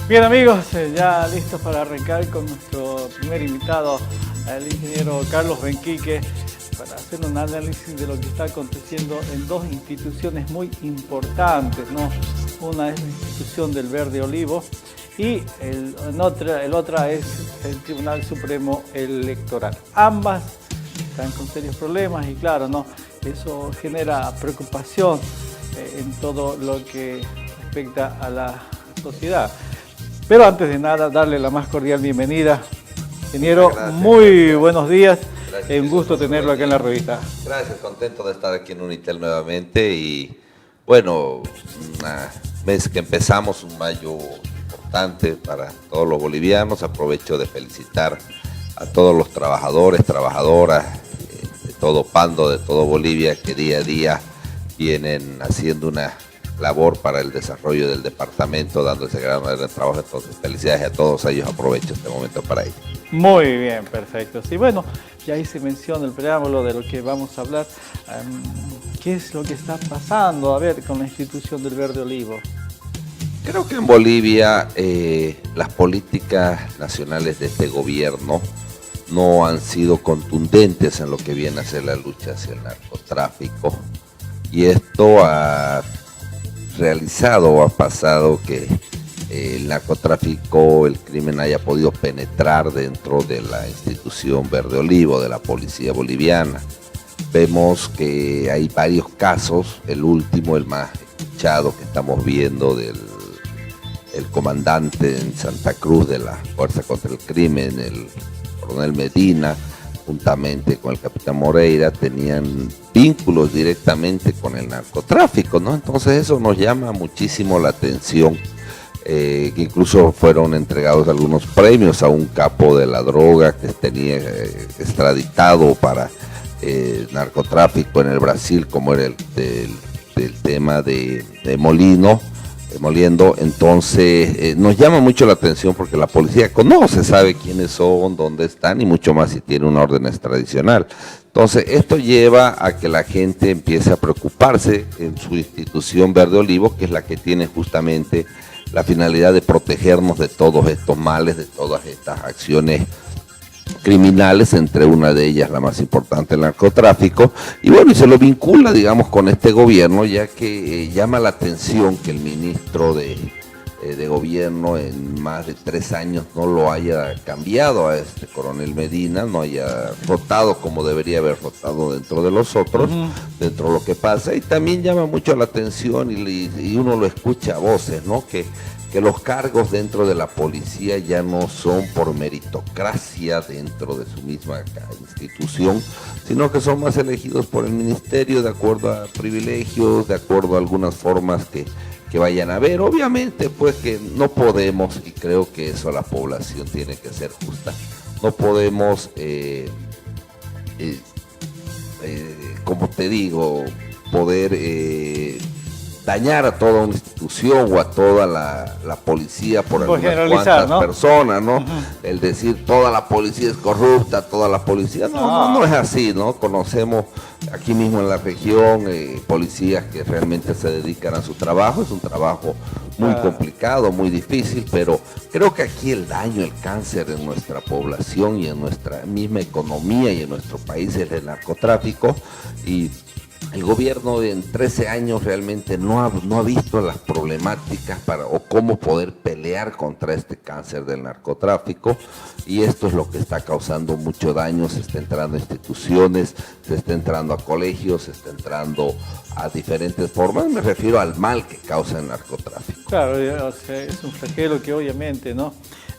Bien amigos, ya listos para arrancar con nuestro primer invitado, el ingeniero Carlos Benquique, para hacer un análisis de lo que está aconteciendo en dos instituciones muy importantes, ¿no? Una es la institución del Verde Olivo y el otra es el Tribunal Supremo Electoral. Ambas están con serios problemas y claro, ¿no? Eso genera preocupación en todo lo que respecta a la sociedad. Pero antes de nada, darle la más cordial bienvenida. Ingeniero, muy buenos días. Gracias, Un gusto tenerlo acá en la revista. Gracias, contento de estar aquí en Unitel nuevamente y bueno, un mes que empezamos, un mayo importante para todos los bolivianos. Aprovecho de felicitar a todos los trabajadores, trabajadoras de todo Pando, de todo Bolivia, que día a día vienen haciendo una labor para el desarrollo del departamento, dando ese gran trabajo. Entonces, felicidades a todos ellos. Aprovecho este momento para ello. Muy bien, perfecto. Sí, bueno, ya ahí se menciona el preámbulo de lo que vamos a hablar. ¿Qué es lo que está pasando, a ver, con la institución del Verde Olivo? Creo que en Bolivia las políticas nacionales de este gobierno no han sido contundentes en lo que viene a ser la lucha hacia el narcotráfico, y esto ha realizado o ha pasado que el narcotráfico, el crimen haya podido penetrar dentro de la institución Verde Olivo, de la policía boliviana. Vemos que hay varios casos, el último, el más escuchado que estamos viendo del comandante en Santa Cruz de la Fuerza contra el Crimen, el coronel Medina, juntamente con el capitán Moreira, tenían vínculos directamente con el narcotráfico, ¿no? Entonces eso nos llama muchísimo la atención, que incluso fueron entregados algunos premios a un capo de la droga que tenía extraditado para narcotráfico en el Brasil, como era el del tema de Moliendo. Entonces nos llama mucho la atención porque la policía conoce, sabe quiénes son, dónde están y mucho más si tiene una orden extradicional. Entonces esto lleva a que la gente empiece a preocuparse en su institución Verde Olivo, que es la que tiene justamente la finalidad de protegernos de todos estos males, de todas estas acciones criminales, entre una de ellas la más importante, el narcotráfico. Y bueno, y se lo vincula, digamos, con este gobierno, ya que llama la atención que el ministro de gobierno en más de 3 años no lo haya cambiado a este coronel Medina, no haya rotado como debería haber rotado dentro de los otros, dentro de lo que pasa. Y también llama mucho la atención y uno lo escucha a voces, ¿no? Que los cargos dentro de la policía ya no son por meritocracia dentro de su misma institución, sino que son más elegidos por el ministerio de acuerdo a privilegios, de acuerdo a algunas formas que vayan a ver. Obviamente, pues que no podemos, y creo que eso la población tiene que ser justa, no podemos, como te digo, poder dañar a toda una institución o a toda la policía por algunas cuantas personas, ¿no? El decir toda la policía es corrupta, toda la policía, no es así, ¿no? Conocemos aquí mismo en la región policías que realmente se dedican a su trabajo. Es un trabajo muy complicado, muy difícil, pero creo que aquí el daño, el cáncer en nuestra población y en nuestra misma economía y en nuestro país es el narcotráfico. Y el gobierno en 13 años realmente no ha visto las problemáticas o cómo poder pelear contra este cáncer del narcotráfico, y esto es lo que está causando mucho daño. Se está entrando a instituciones, se está entrando a colegios, se está entrando a diferentes formas. Me refiero al mal que causa el narcotráfico. Claro, o sea, es un flagelo que obviamente, ¿no?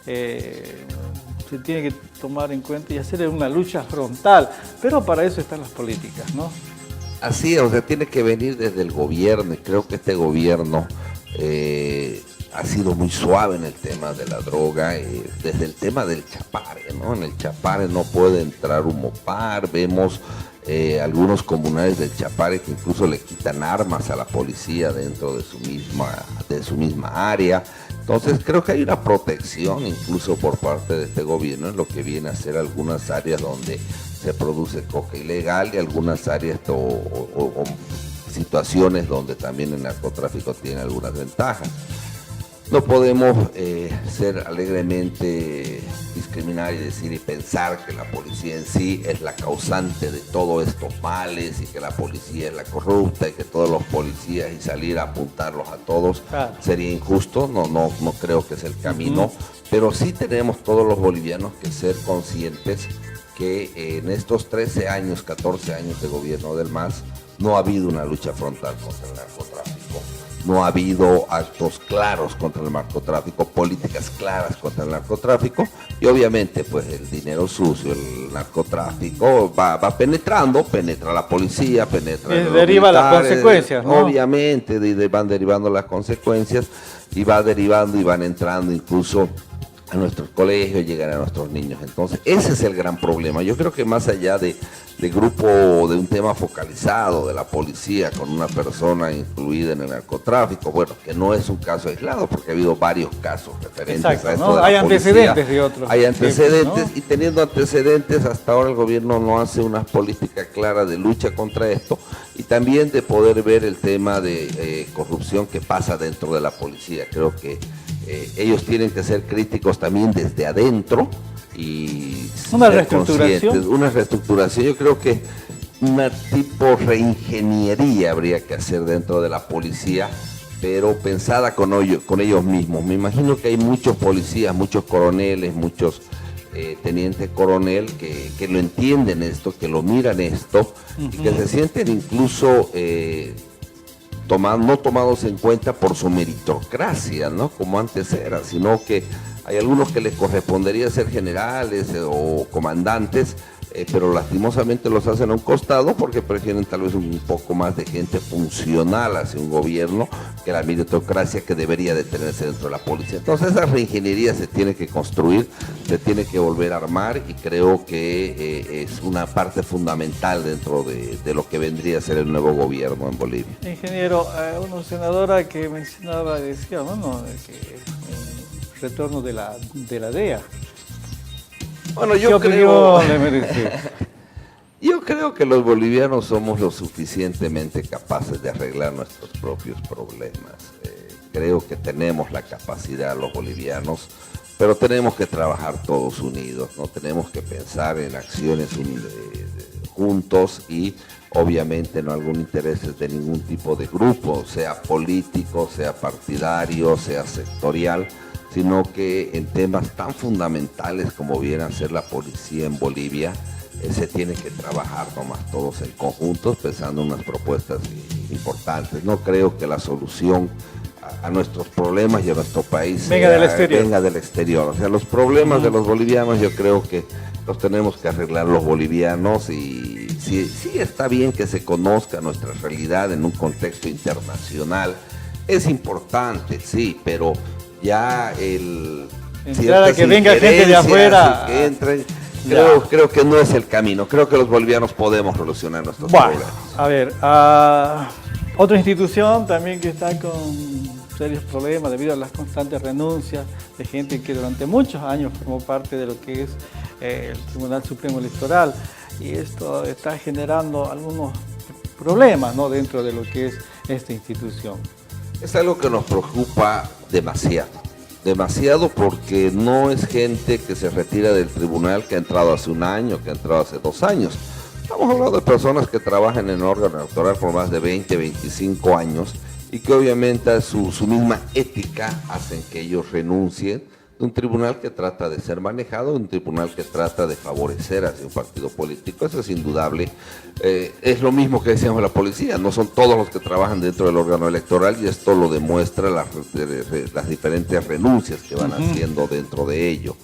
Se tiene que tomar en cuenta y hacer una lucha frontal, pero para eso están las políticas, ¿no? Así es, o sea, tiene que venir desde el gobierno, y creo que este gobierno ha sido muy suave en el tema de la droga, desde el tema del Chapare, ¿no? En el Chapare no puede entrar un Mopar. Vemos algunos comunales del Chapare que incluso le quitan armas a la policía dentro de su misma área. Entonces creo que hay una protección incluso por parte de este gobierno en lo que viene a ser algunas áreas donde se produce coca ilegal, y algunas áreas o situaciones donde también el narcotráfico tiene algunas ventajas. No podemos ser alegremente discriminar y decir y pensar que la policía en sí es la causante de todos estos males y que la policía es la corrupta y que todos los policías y salir a apuntarlos a todos sería injusto. No creo que es el camino, pero sí tenemos todos los bolivianos que ser conscientes que en estos 13 años, 14 años de gobierno del MAS no ha habido una lucha frontal contra el narcotráfico. No ha habido actos claros contra el narcotráfico, políticas claras contra el narcotráfico y obviamente pues el dinero sucio, el narcotráfico va penetrando, penetra la policía, penetra los deriva militares, las consecuencias, ¿no? Obviamente van derivando las consecuencias y va derivando y van entrando incluso a nuestros colegios, llegan a nuestros niños. Entonces, ese es el gran problema. Yo creo que más allá de grupo, de un tema focalizado de la policía con una persona incluida en el narcotráfico, bueno, que no es un caso aislado, porque ha habido varios casos referentes a esto. ¿No? Hay antecedentes de otros. Hay antecedentes, ¿no? Y teniendo antecedentes, hasta ahora el gobierno no hace una política clara de lucha contra esto y también de poder ver el tema de corrupción que pasa dentro de la policía. Creo que ellos tienen que ser críticos también desde adentro y una reestructuración. Una reestructuración. Yo creo que una tipo reingeniería habría que hacer dentro de la policía, pero pensada con ellos mismos. Me imagino que hay muchos policías, muchos coroneles, muchos tenientes coronel que lo entienden esto, que lo miran esto y que se sienten incluso no tomados en cuenta por su meritocracia, ¿no? Como antes era, sino que hay algunos que les correspondería ser generales o comandantes, pero lastimosamente los hacen a un costado porque prefieren tal vez un poco más de gente funcional hacia un gobierno que la meritocracia que debería de tenerse dentro de la policía. Entonces esa reingeniería se tiene que construir, se tiene que volver a armar y creo que es una parte fundamental dentro de lo que vendría a ser el nuevo gobierno en Bolivia. Ingeniero, una senadora que mencionaba, decía, bueno, que retorno de la DEA. Bueno, yo creo que los bolivianos somos lo suficientemente capaces de arreglar nuestros propios problemas. Creo que tenemos la capacidad los bolivianos, pero tenemos que trabajar todos unidos, ¿no? Tenemos que pensar en acciones juntos y obviamente no algún interés de ningún tipo de grupo, sea político, sea partidario, sea sectorial, sino que en temas tan fundamentales como viene a ser la policía en Bolivia, se tiene que trabajar nomás todos en conjunto, pensando en unas propuestas importantes. No creo que la solución a nuestros problemas y a nuestro país venga del exterior. O sea, los problemas de los bolivianos yo creo que los tenemos que arreglar los bolivianos y sí está bien que se conozca nuestra realidad en un contexto internacional. Es importante, sí, pero ya que venga gente de afuera que entren, creo que no es el camino. Creo que los bolivianos podemos solucionar nuestros problemas. A ver, otra institución también que está con serios problemas debido a las constantes renuncias de gente que durante muchos años formó parte de lo que es el Tribunal Supremo Electoral, y esto está generando algunos problemas, ¿no?, dentro de lo que es esta institución. Es algo que nos preocupa demasiado porque no es gente que se retira del tribunal que ha entrado hace un año, que ha entrado hace 2 años. Estamos hablando de personas que trabajan en el órgano electoral por más de 20, 25 años y que obviamente su misma ética hacen que ellos renuncien de un tribunal que trata de ser manejado, de un tribunal que trata de favorecer hacia un partido político. Eso es indudable. Es lo mismo que decíamos de la policía, no son todos los que trabajan dentro del órgano electoral y esto lo demuestra las diferentes renuncias que van haciendo dentro de ello.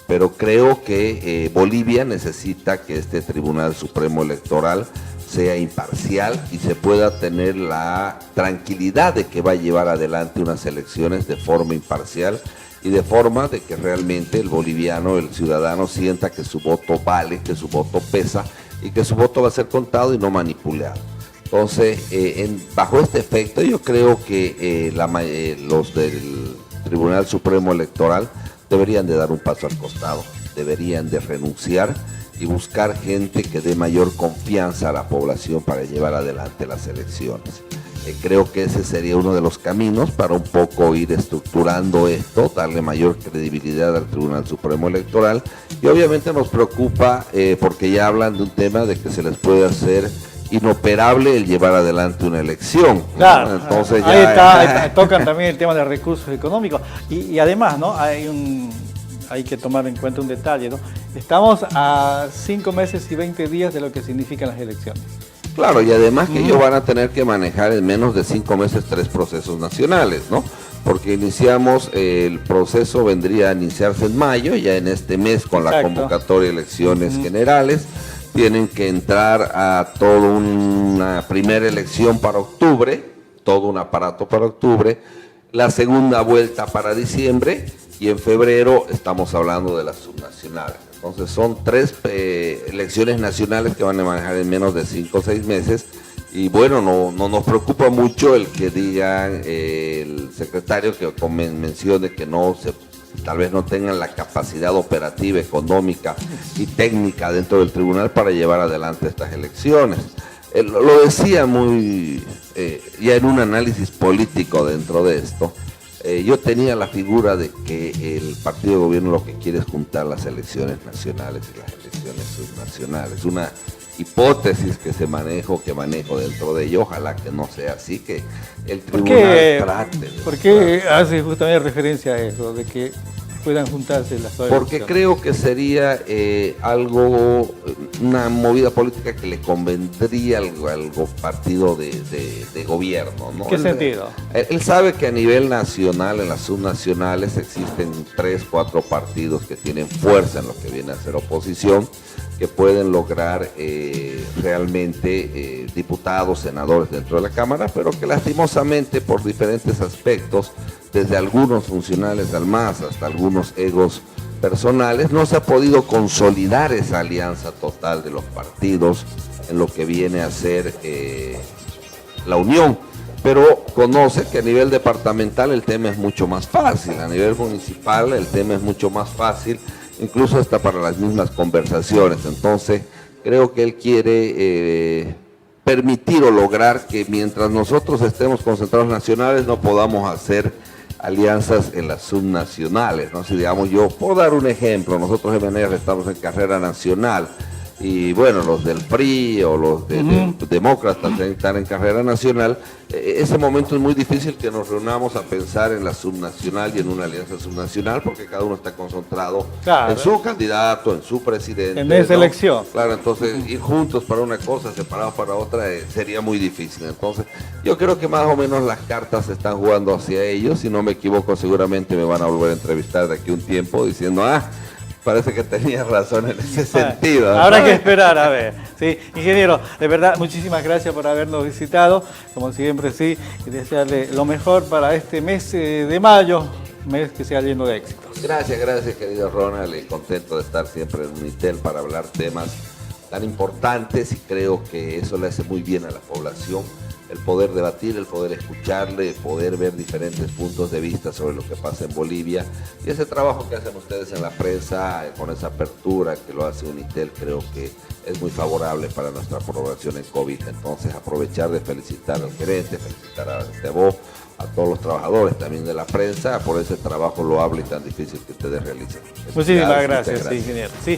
Pero creo que Bolivia necesita que este Tribunal Supremo Electoral sea imparcial y se pueda tener la tranquilidad de que va a llevar adelante unas elecciones de forma imparcial y de forma de que realmente el boliviano, el ciudadano, sienta que su voto vale, que su voto pesa y que su voto va a ser contado y no manipulado. Entonces, bajo este efecto, yo creo que los del Tribunal Supremo Electoral deberían de dar un paso al costado, deberían de renunciar y buscar gente que dé mayor confianza a la población para llevar adelante las elecciones. Creo que ese sería uno de los caminos para un poco ir estructurando esto, darle mayor credibilidad al Tribunal Supremo Electoral. Y obviamente nos preocupa porque ya hablan de un tema de que se les puede hacer inoperable el llevar adelante una elección. Claro, ¿no? Entonces ahí ya está, tocan también el tema de recursos económicos y además, ¿no? Hay que tomar en cuenta un detalle, ¿no? Estamos a 5 meses y 20 días de lo que significan las elecciones. Claro, y además que ellos van a tener que manejar en menos de 5 meses 3 procesos nacionales, ¿no? Porque iniciamos, el proceso vendría a iniciarse en mayo, ya en este mes con la convocatoria de elecciones generales. Tienen que entrar a toda una primera elección para octubre, todo un aparato para octubre, la segunda vuelta para diciembre y en febrero estamos hablando de las subnacionales. Entonces son 3 elecciones nacionales que van a manejar en menos de 5 o 6 meses y bueno, no nos preocupa mucho el que digan el secretario que mencione que tal vez no tengan la capacidad operativa, económica y técnica dentro del tribunal para llevar adelante estas elecciones. Lo decía ya en un análisis político dentro de esto. Yo tenía la figura de que el partido de gobierno lo que quiere es juntar las elecciones nacionales y las elecciones subnacionales. Una hipótesis que manejo dentro de ello, ojalá que no sea así, que el tribunal trate. ¿Por qué hace justamente referencia a eso, de que puedan juntarse las dos Porque elecciones? creo que sería una movida política que le convendría al partido de gobierno, ¿no? ¿Qué sentido? Él sabe que a nivel nacional, en las subnacionales, existen 3, 4 partidos que tienen fuerza en lo que viene a ser oposición, que pueden lograr realmente diputados, senadores dentro de la Cámara, pero que lastimosamente por diferentes aspectos, desde algunos funcionales al MAS hasta algunos egos personales, no se ha podido consolidar esa alianza total de los partidos en lo que viene a ser la unión. Pero conoce que a nivel departamental el tema es mucho más fácil, a nivel municipal el tema es mucho más fácil, incluso hasta para las mismas conversaciones. Entonces creo que él quiere permitir o lograr que mientras nosotros estemos concentrados nacionales no podamos hacer alianzas en las subnacionales, ¿no? Si digamos, yo puedo dar un ejemplo, nosotros en MNR estamos en carrera nacional y bueno, los del PRI o los de demócratas están en carrera nacional. Ese momento es muy difícil que nos reunamos a pensar en la subnacional y en una alianza subnacional porque cada uno está concentrado en su candidato, en su presidente. En esa elección. Claro, entonces ir juntos para una cosa, separados para otra, sería muy difícil. Entonces yo creo que más o menos las cartas se están jugando hacia ellos. Si no me equivoco, seguramente me van a volver a entrevistar de aquí un tiempo diciendo, parece que tenías razón en ese sentido. Habrá que esperar a ver. Sí, ingeniero, de verdad, muchísimas gracias por habernos visitado, como siempre, sí, y desearle lo mejor para este mes de mayo, mes que sea lleno de éxitos. Gracias, querido Ronald, y contento de estar siempre en Unitel para hablar temas tan importantes y creo que eso le hace muy bien a la población. El poder debatir, el poder escucharle, el poder ver diferentes puntos de vista sobre lo que pasa en Bolivia y ese trabajo que hacen ustedes en la prensa con esa apertura que lo hace Unitel creo que es muy favorable para nuestra población en COVID. Entonces aprovechar de felicitar al gerente, felicitar a Tebo, a todos los trabajadores también de la prensa por ese trabajo loable y tan difícil que ustedes realizan. Muchísimas gracias, sí, ingeniero. Sí.